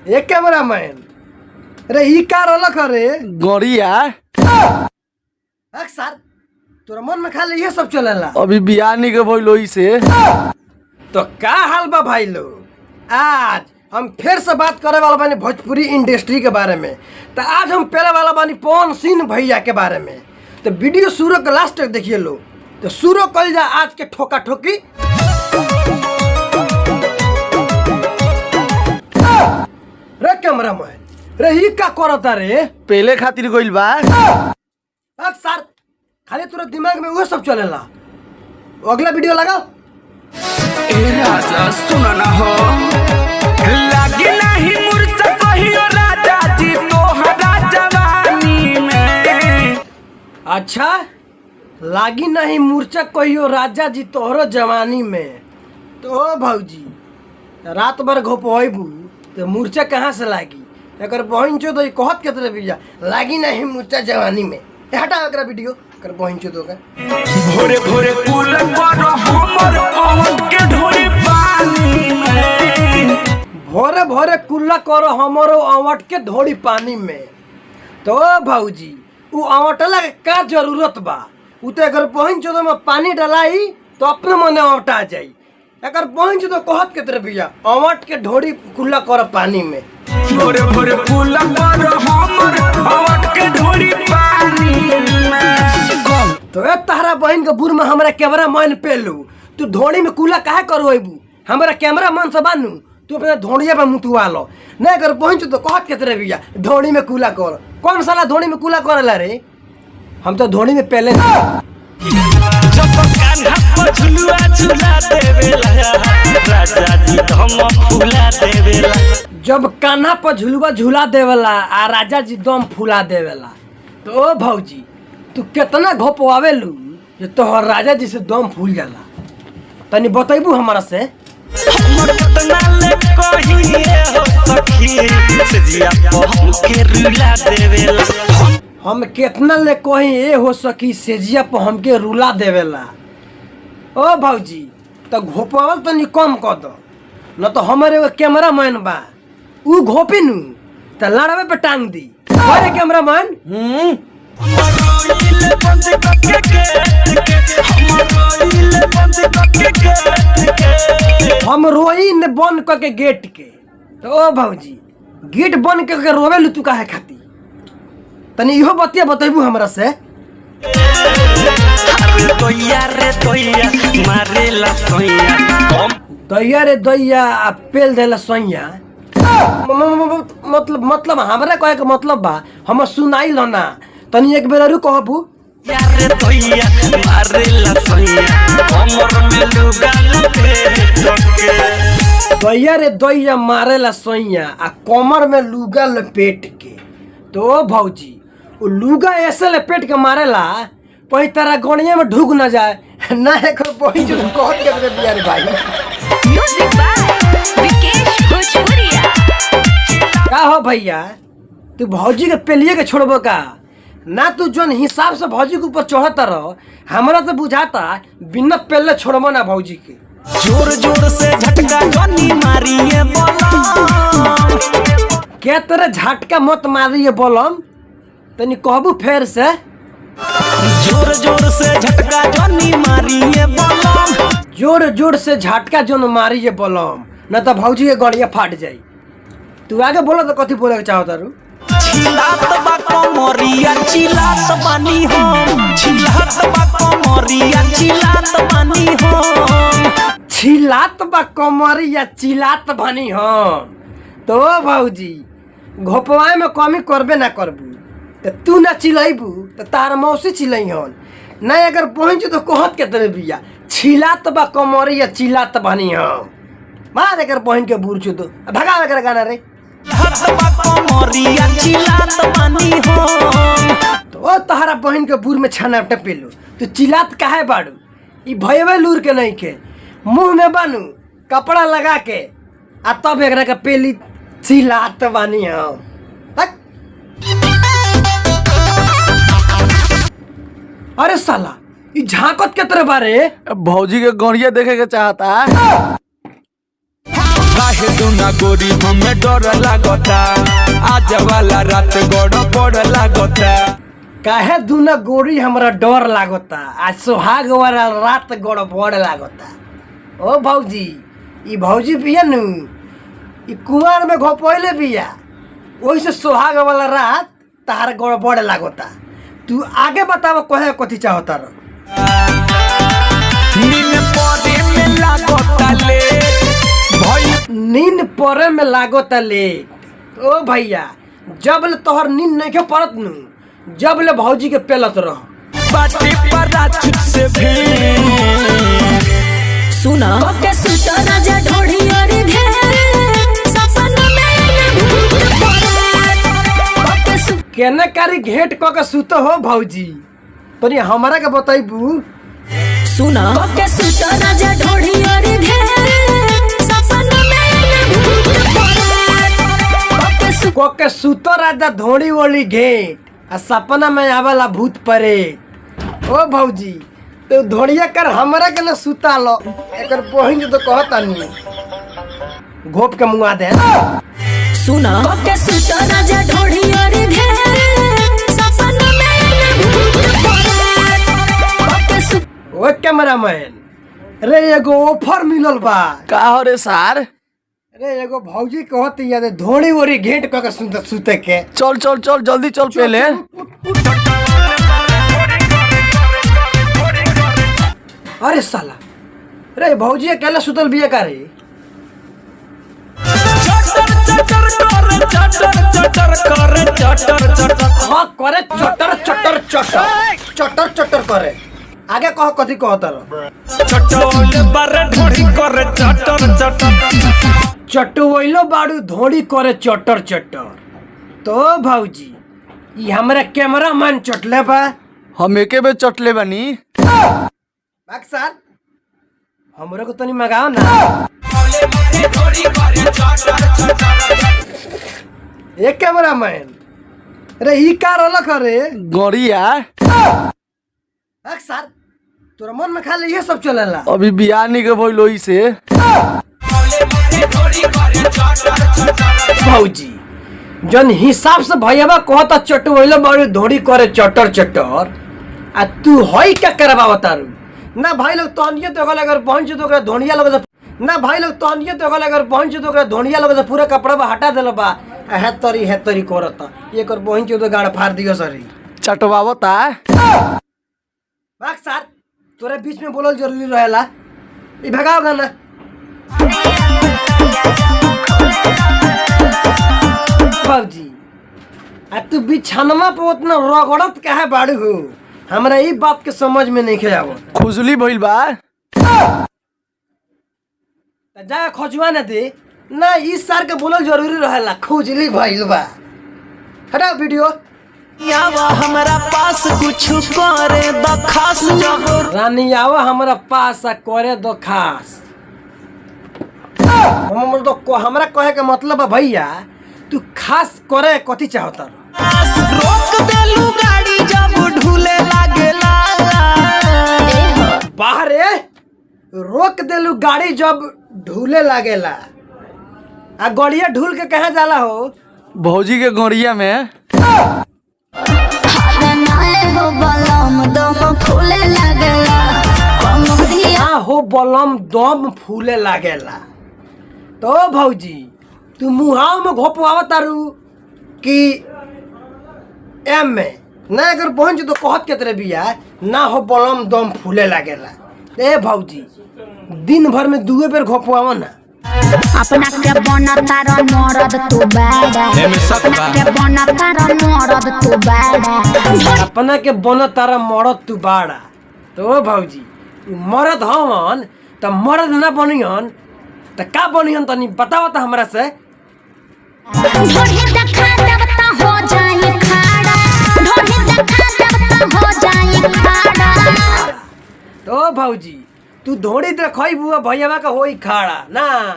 एक camera man अरे ई कार अलग रे गड़िया सर तोरा मन में खाली ये सब चलेला। अभी बियाह नहीं के भइलो से तो का हाल बा भाई लोग, आज हम फिर से बात करे वाला बानी भोजपुरी इंडस्ट्री के बारे में। तो आज हम पहले वाला बानी पवन सिंह भैया के बारे में। तो वीडियो शुरू के लास्ट तक देखिए लोग। तो शुरू कर जा आज के ठोका ठोकी। रे कैमरा मैन रे ई का करता रे? पहले खातिर गइल बा। सर खाली तोरा दिमाग में वो सब चलेला। अगला वीडियो लगाओ। ए राजा सुन ना हो लागे नहीं मूर्छा कहियो राजा जी तोहरा जवानी में। अच्छा लागी नहीं मूर्छा कहियो राजा जी तोहरो जवानी में। तो भौजी रात भर घोपबू तो मूर्छा कहाँ से लागी? अगर बहन चो तो कहत के तरह भैया लागी नहीं मूर्छा जवानी में। हटा अगला वीडियो कर बहन चो दोगा। भोरे भोरे कुल पर हमर अवन के ढोरी पानी में। भोरे भोरे कुल्ला करो हमारो अवट के ढोड़ी पानी में। तो भौजी उ अवटला के का जरूरत बा? उ तो अगर बहन चो में पानी डलाई तो अपने मने अवटा जाई। अगर बहन चो तो कहत के तरह भैया अवट के ढोड़ी कुल्ला करो पानी में। भोरे भोरे कुल पर हमर अवन के ढोरी पानी में। तो ए तहरा बहन के बुर में हमरा कैमरा मैन पेलू तू ढोड़ी में कूला काहे करवेबू? हमरा कैमरा मैन से बानू तू अपने ढोड़िया पे मुतवा लो। नहीं अगर बहन तो कहत के तरह भैया ढोड़ी में कूला कर। कौन साला ढोड़ी में कूला करेला रे? हम तो ढोड़ी में पहले जब कान्हा पर झुलुआ झुला देवेला राजा जी हम फुला देवेला। जब कान्हा पर झुलुआ झूला देवेला आ राजा जी दम फुला देवेला। तो ओ भौजी तू कितना घोपवावेलू जे तोहर राजा जी से दम फूल जाला? तनी बतैबू हमारा से। हमर कितना ले कहिए हो सखी सजिया हम के रुला देवेला। हम कितना ले कहीं ए हो सकी सेजिया पर हमके रुला देवेला। ओ भौजी तो घोपवाल तनी कम कर दो न तो हमारे एगो कैमरा मैन बा उ घोपी नू तो लड़ावे पे टांग दी। अरे कैमरा मैन हम रोई ने बंद करके गेट के। तो ओ भौजी गेट बंद करके रोवे लू तू काहे खाती? तनी इहो बतिया बतैबू हमरा से। दैया रे दैया आ पेल देला सोइया। मतलब हमरा कहे के मतलब बा हम सुनाई लो ना। तनी एक बेर और कहबू। दैया रे दैया मारेला सोइया आ कमर में लुगा लपेट के। तो भौजी वो लुगा ऐसे लपेट के मारेला पही तारा गणिया में ढुक न जाए ना। एक बही जो कहत के दे बिया रे भाई। म्यूजिक बाय विकेश भोजपुरिया। का हो भैया तू भौजी के पेलिए के छोड़बो का ना? तू जोन हिसाब से भौजी के ऊपर चढ़ता रहो हमरा तो बुझाता बिना पेले छोड़बो ना भौजी के। जोर जोर से झटका जनी मारिए बोलम। क्या तेरे झटका मत मारिए बोलम? तनी कहबू फेर से। जोर जोर से झटका जनी मारिए बोलम। जोर जोर से झटका जोन मारिए बोलम न तो भौजी के गड़िया फाट जाई। तू आगे बोलो तो कथी बोले के चाहो तारू? छिलात बा कमरिया चिलात बानी हम। छिलात बा कमरिया चिलात बानी हम। छिलात बा कमरिया चिलात बानी हम। तो भौजी घोपवाए में कमी करबे ना करबू तो तू ना चिलैबू तो तार मौसी चिलई हन। नहीं अगर पहुंच तो कहत के तरह बिया छिलात बा कमरिया चिलात बानी हम। मार अगर पहुंच के बूढ़ तो भगा अगर गाना रे। तो ओ तहरा बहन के बूढ़ में छाना टपेलो तो चिलात काहे बाड़ू? ई भयवे लूर के नहीं के मुंह में बानू कपड़ा लगा के आ तब एकरा के पेली चिलात बानी हम। अरे साला ई झांकत के तरह बारे भौजी के गौड़िया देखे के चाहता। काहे दुना गोरी हमें डर लागता, आज वाला रात गड़बड़ लागता। काहे दूना गोरी हमरा डर लागता, आज सुहाग वाला रात गड़बड़ लागता। ओ भौजी, ई भौजी बिया नु, ई कुंवार में घोपैले बिया, वही से सुहाग वाला रात तार गड़बड़ लागता। तू आगे बताव कहे कथी चाहता रह। नींद पड़े में लागता ले भई, नींद पड़े में लागता ले। ओ भैया, जब ले तोहर नींद नहीं पड़त नु, जब ले भौजी के पेलत रह। बाटे पर रात से भी सुना के सुता राजा ढोढ़ी और घेरे सपना में भूत पड़े के सु केने कारी घेट क के सुत हो भौजी, तनी हमरा के बताइबू। सुना के सुता राजा ढोढ़ी और घेरे सपना में भूत पड़े के सु को के सुत राजा धोड़ी वाली घेट आ सपना में आवेला भूत परे। ओ भौजी, तो धोड़िया कर हमरा के न सुता लो, एकर बहिन जो तो कहता नी घोप के मुआ दे। सुना के सुता राजा ढोढ़ी और घेरे सपना में भूत पड़े के सु ओ कैमरामैन, रे एगो ऑफर मिलल बा। का हो रे सार? रे एगो भौजी कहती याद धोड़ी वोड़ी घेट क के सुते के। चल चल चल जल्दी चल पहले। अरे साला, रे भौजी अकेला सुतल बिया का रे? चटर चटर करे, चटर चटर हाँ करे, चटर चटर चटर चटर चटर करे। आगे कह कथी कहता रह। चटोल बारे ढोड़ी करे, चटर चटर चटवैलो बाड़ू धोड़ी करे चटर चटर। तो भौजी, ई हमरा कैमरामैन चटले बा। हम एके बे चटले बनी। अक्सर हमरो को तनी मंगाओ ना। ए कैमरामैन, रे ई का रलक रे? गौड़िया अक्सर तोरा मन में खाली ये सब चलेला। अभी बियाह नहीं के भइल ओही से। भौजी, जन हिसाब से भैया कहता चटवैलो बाड़ू धोड़ी करे चटर चटर, आ तू हई क्या करवावता रू? ना भाई लोग तहनिए तो अगर अगर पहुंच तो ओकरा धोनिया लोग ना भाई लोग तहनिए तो अगर पहुंच तो ओकरा धोनिया लोग पूरा कपड़ा बा हटा देल बा। है तरी करता ये कर पहुंच तो गाड़ फाड़ दियो सरी चटवावता। बाक सर, तोरे बीच में बोलल जरूरी रहेला। ई भगाओ गाना। बाबूजी, आ तू बिछानमा पे उतना रगड़त काहे बाड़ू हो? हमरा ई बात के समझ में नहीं आवत। खुजली भइल बा। जा खोजवा न दे ना, इस सार के बोलल जरूरी रहेला। खुजली भइल बा। हटाओ वीडियो। यावा हमरा पास कुछ करे द खास जहर। रानी आवा हमरा पास आ करे दो खास। हमरा कहे के मतलब है भैया, तू खास करे कथी चाहता? रोक देलू गाड़ी जब ढूले लागेला। बाहर रोक देलू गाड़ी जब ढूले लागेला। आ गड़िया ढूल के कहाँ जाला हो? भौजी के गौड़िया में। हाँ हो बलम दम फूले लागेला। तो भौजी, तू मुहाव में घोपवावा तारू कि एम में ना अगर पहुंच तो कहत के तरह बिया ना हो बलम दम फूले लागेला। ए भौजी, दिन भर में दुए बेर घोपवावा ना। अपना के बनता र मरद तू बाड़ा, अपना के बनता र मरद तू बाड़ा। अपना के बन तारा मरद तू बाड़ा। तो भौजी, मरद हवन तो मरद ना बनियन तो का बनियन? तनी बताओ तो हमरा से। ढोढ़ी देखा देब त हो जाई खाड़ा, ढोढ़ी देखा देब त हो जाई खाड़ा। तो भौजी, तू धोड़ी देखई बुआ भैया का होई खाड़ा ना,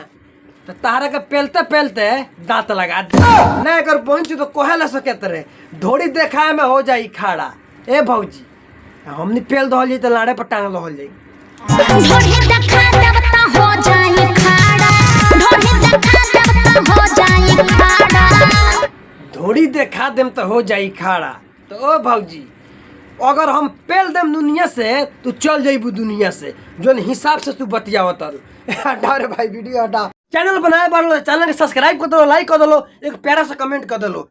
तो तारा के पेलते पेलते दांत लगा दे। ना अगर पहुंच तो कहे ला सके तरे धोड़ी देखाए में हो जाई खाड़ा। ए भौजी, हमने पेल दहल जाई तो लाड़े पर टांग दहल जाई। ढोढ़ी देखा देब त हो जाई खाड़ा ढोढ़ी देखा देब त हो जाई खाड़ा धोड़ी देखा देम तो हो जाई खाड़ा। तो ओ भौजी अगर हम पेल देम दुनिया से तू चल जाइबू दुनिया से, जोन हिसाब से तू बतियावत तारू। हटा रे भाई वीडियो हटा। चैनल बनाए बार चैनल के सब्सक्राइब कर दो, लाइक कर दो, एक प्यारा सा कमेंट कर दो।